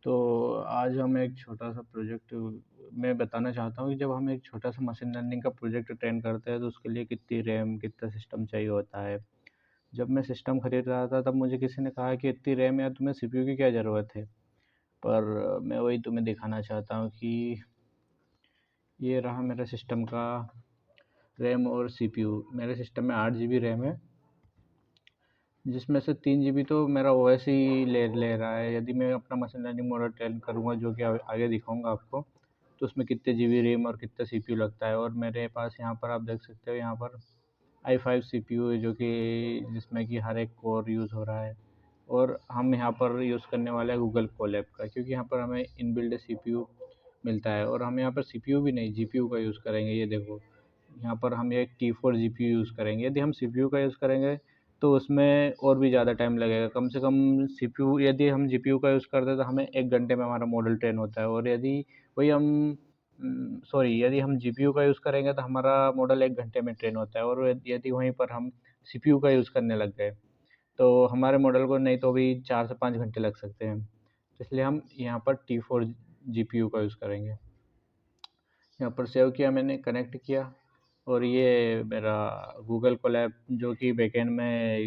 तो आज हम एक छोटा-सा प्रोजेक्ट मैं बताना चाहता हूँ कि जब हम एक छोटा-सा मशीन लर्निंग का प्रोजेक्ट ट्रेन करते हैं तो उसके लिए कितनी रैम, कितना सिस्टम चाहिए होता है। जब मैं सिस्टम खरीद रहा था तब मुझे किसी ने कहा कि इतनी रैम यार तुम्हें सीपीयू की क्या ज़रूरत है? पर मैं वही तुम्हें दिखाना चाहता हूँ कि ये रहा मेरा सिस्टम का रैम और सीपीयू। मेरे सिस्टम में 8 जीबी रैम है, जिसमें से 3 जीबी तो मेरा ओएस ही ले ले रहा है। यदि मैं अपना मशीन लर्निंग मॉडल ट्रेन करूँगा जो कि आगे दिखाऊँगा आपको, तो उसमें कितने जीबी रैम और कितना सीपीयू लगता है। और मेरे पास यहाँ पर आप देख सकते हो, यहाँ पर i5 सीपीयू है जो कि जिसमें कि हर एक कोर यूज़ हो रहा है। और हम यहाँ पर यूज़ करने वाले हैं गूगल कोलैब का, क्योंकि यहाँ पर हमें इनबिल्ट सीपीयू मिलता है। और हम यहाँ पर सीपीयू भी नहीं, जीपीयू का यूज़ करेंगे। ये देखो, यहाँ पर हम एक T4 जीपीयू यूज़ करेंगे। यदि हम सीपीयू का यूज़ करेंगे तो उसमें और भी ज़्यादा टाइम लगेगा। कम से कम सीपीयू यदि हम जीपीयू का यूज़ करते हैं तो हमें 1 घंटे में हमारा मॉडल ट्रेन होता है। और यदि वही हम यदि हम जीपीयू का यूज़ करेंगे तो हमारा मॉडल 1 घंटे में ट्रेन होता है। और यदि वहीं पर हम सीपीयू का यूज़ करने लग गए तो हमारे मॉडल को नहीं तो भी 4 से 5 घंटे लग सकते हैं। इसलिए हम यहाँ पर T4 जीपीयू का यूज़ करेंगे। यहाँ पर सेव किया मैंने, कनेक्ट किया, और ये मेरा गूगल कोलैब जो कि बैकएंड में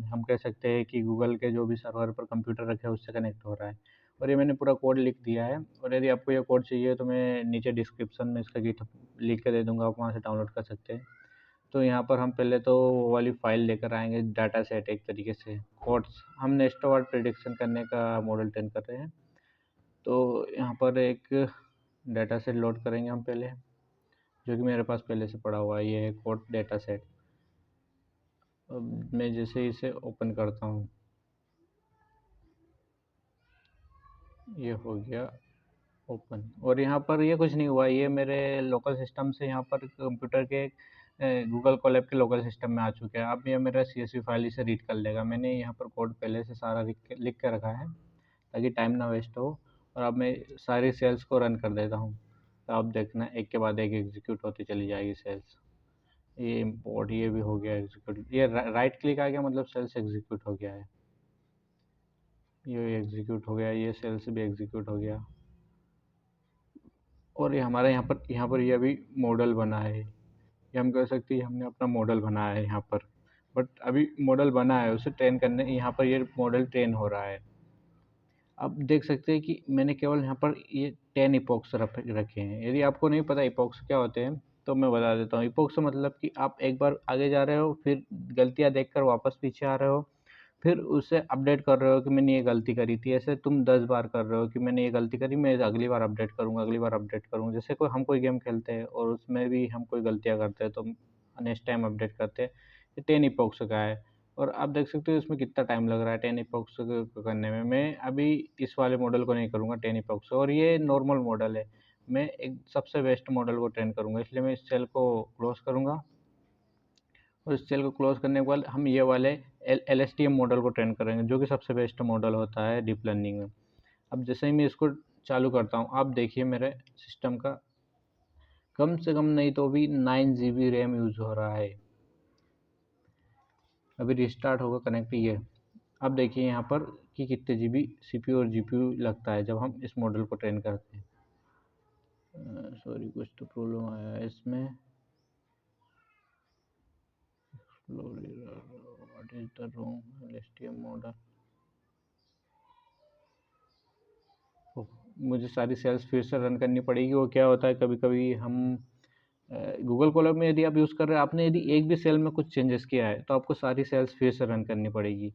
हम कह सकते हैं कि गूगल के जो भी सर्वर पर कंप्यूटर रखे हैं उससे कनेक्ट हो रहा है। और ये मैंने पूरा कोड लिख दिया है। और यदि आपको ये कोड चाहिए तो मैं नीचे डिस्क्रिप्शन में इसका गिटहब लिंक के दे दूँगा, आप वहाँ से डाउनलोड कर सकते हैं। तो यहाँ पर हम पहले तो वो वाली फ़ाइल लेकर आएँगे, डाटा सेट एक तरीके से, कोड्स हम नेक्स्ट वर्ड प्रेडिक्शन करने का मॉडल ट्रेन कर रहे हैं। तो यहाँ पर एक डाटा सेट लोड करेंगे हम पहले, जो कि मेरे पास पहले से पड़ा हुआ है। ये है कोड डाटा सेट। अब मैं जैसे इसे ओपन करता हूँ, ये हो गया ओपन। और यहाँ पर ये कुछ नहीं हुआ, ये मेरे लोकल सिस्टम से यहाँ पर कंप्यूटर के गूगल कोलैब के लोकल सिस्टम में आ चुका है। अब ये मेरा CSV फाइल इसे रीड कर लेगा। मैंने यहाँ पर कोड पहले से सारा लिख के रखा है ताकि टाइम ना वेस्ट हो। और अब मैं सारी सेल्स को रन कर देता हूँ, तो आप देखना एक के बाद एक एग्जीक्यूट होती चली जाएगी सेल्स। ये इम्पोर्ट, ये भी हो गया एग्जीक्यूट। ये राइट क्लिक आ गया मतलब सेल्स एग्जीक्यूट हो गया है। ये एग्जीक्यूट हो गया, ये सेल्स भी एग्जीक्यूट हो गया। और ये हमारे यहाँ पर ये अभी मॉडल बना है। ये हम कह सकते हैं हमने अपना मॉडल बनाया है यहाँ पर। बट अभी मॉडल बना है, उसे ट्रेन करने यहाँ पर ये मॉडल ट्रेन हो रहा है। आप देख सकते हैं कि मैंने केवल यहाँ पर ये 10 इपॉक्स रखे हैं। यदि आपको नहीं पता इपॉक्स क्या होते हैं तो मैं बता देता हूँ। इपॉक्स का मतलब कि आप एक बार आगे जा रहे हो, फिर गलतियाँ देखकर वापस पीछे आ रहे हो, फिर उसे अपडेट कर रहे हो कि मैंने ये गलती करी थी। ऐसे तुम 10 बार कर रहे हो कि मैंने ये गलती करी, मैं अगली बार अपडेट करूँगा, अगली बार अपडेट करूँगा। जैसे कोई गेम खेलते हैं और उसमें भी हम कोई गलतियाँ करते हैं तो नेक्स्ट टाइम अपडेट करते हैं। ये 10 इपॉक्स का है। और आप देख सकते हो इसमें कितना टाइम लग रहा है 10 इपॉक्स को करने में। मैं अभी इस वाले मॉडल को नहीं करूँगा 10 इपॉक्स, और ये नॉर्मल मॉडल है। मैं एक सबसे बेस्ट मॉडल को ट्रेन करूँगा, इसलिए मैं इस सेल को क्लोज़ करूँगा। और इस सेल को क्लोज़ करने के बाद हम ये वाले LSTM मॉडल को ट्रेन करेंगे, जो कि सबसे बेस्ट मॉडल होता है डीप लर्निंग में। अब जैसे ही मैं इसको चालू करता हूँ, आप देखिए मेरे सिस्टम का कम से कम नहीं तो भी 9 जीबी रैम यूज़ हो रहा है। अभी रिस्टार्ट होगा कनेक्ट, ये अब देखिए यहाँ पर कि कितने जीबी सीपीयू और जीपीयू लगता है जब हम इस मॉडल को ट्रेन करते हैं। कुछ तो प्रॉब्लम आया है इसमें। What is the wrong LSTM model? मुझे सारी सेल्स फिर से रन करनी पड़ेगी। वो क्या होता है, कभी कभी हम गूगल कोलैब में यदि आप यूज़ कर रहे हैं, आपने यदि एक भी सेल में कुछ चेंजेस किया है तो आपको सारी सेल्स फिर से रन करनी पड़ेगी।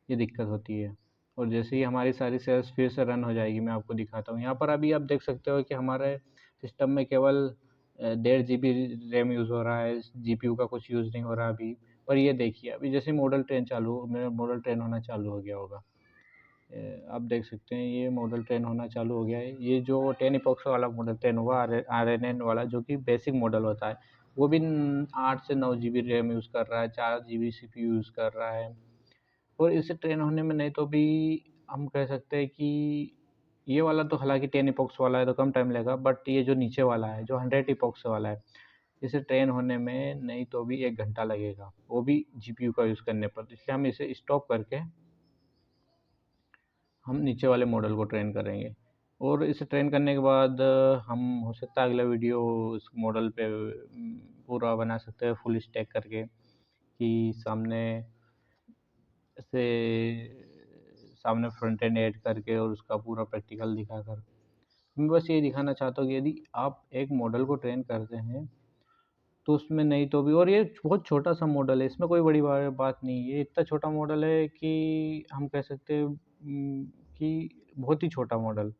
ये दिक्कत होती है। और जैसे ही हमारी सारी सेल्स फिर से रन हो जाएगी, मैं आपको दिखाता हूँ। यहाँ पर अभी आप देख सकते हो कि हमारे सिस्टम में केवल 1.5 जीबी रैम यूज़ हो रहा है, जीपीयू का कुछ यूज़ नहीं हो रहा अभी। पर ये देखिए अभी जैसे मेरा मॉडल ट्रेन होना चालू हो गया होगा। आप देख सकते हैं ये मॉडल ट्रेन होना चालू हो गया है। ये जो 10 इपॉक्स वाला मॉडल ट्रेन हुआ, RNN वाला जो कि बेसिक मॉडल होता है, वो भी 8 से 9 जीबी रैम यूज़ कर रहा है, 4 जीबी सीपीयू यूज़ कर रहा है। और इसे ट्रेन होने में नहीं तो भी हम कह सकते हैं कि ये वाला तो हालांकि 10 इपॉक्स वाला है तो कम टाइम लगेगा, बट ये जो नीचे वाला है जो 100 इपॉक्स वाला है, इसे ट्रेन होने में नहीं तो भी 1 घंटा लगेगा, वो भी जीपीयू का यूज़ करने पर। इसलिए हम इसे स्टॉप करके हम नीचे वाले मॉडल को ट्रेन करेंगे। और इसे ट्रेन करने के बाद हम हो सकता है अगला वीडियो उस मॉडल पे पूरा बना सकते हैं फुल स्टैक करके, कि से सामने फ्रंट एंड ऐड करके और उसका पूरा प्रैक्टिकल दिखाकर। मैं बस ये दिखाना चाहता हूँ कि यदि आप एक मॉडल को ट्रेन करते हैं तो उसमें नहीं तो भी, और ये बहुत छोटा-सा मॉडल है, इसमें कोई बड़ी बात नहीं है। ये इतना छोटा मॉडल है कि हम कह सकते हैं कि बहुत ही छोटा मॉडल।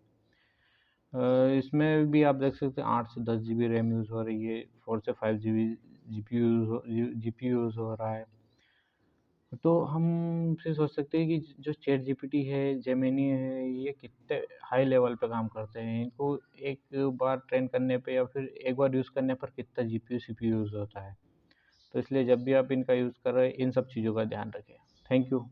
इसमें भी आप देख सकते हैं 8 से 10 जीबी रैम यूज़ हो रही है, 4 से 5 जीबी जीपीयू यूज़ हो रहा है। तो हम फिर सोच सकते हैं कि जो चैट जीपीटी है, जेमिनी है, ये कितने हाई लेवल पे काम करते हैं। इनको एक बार ट्रेन करने पे या फिर एक बार यूज़ करने पर कितना जीपीयू, सीपीयू यूज़ होता है। तो इसलिए जब भी आप इनका यूज़ कर रहे हैं, इन सब चीज़ों का ध्यान रखें। Thank you.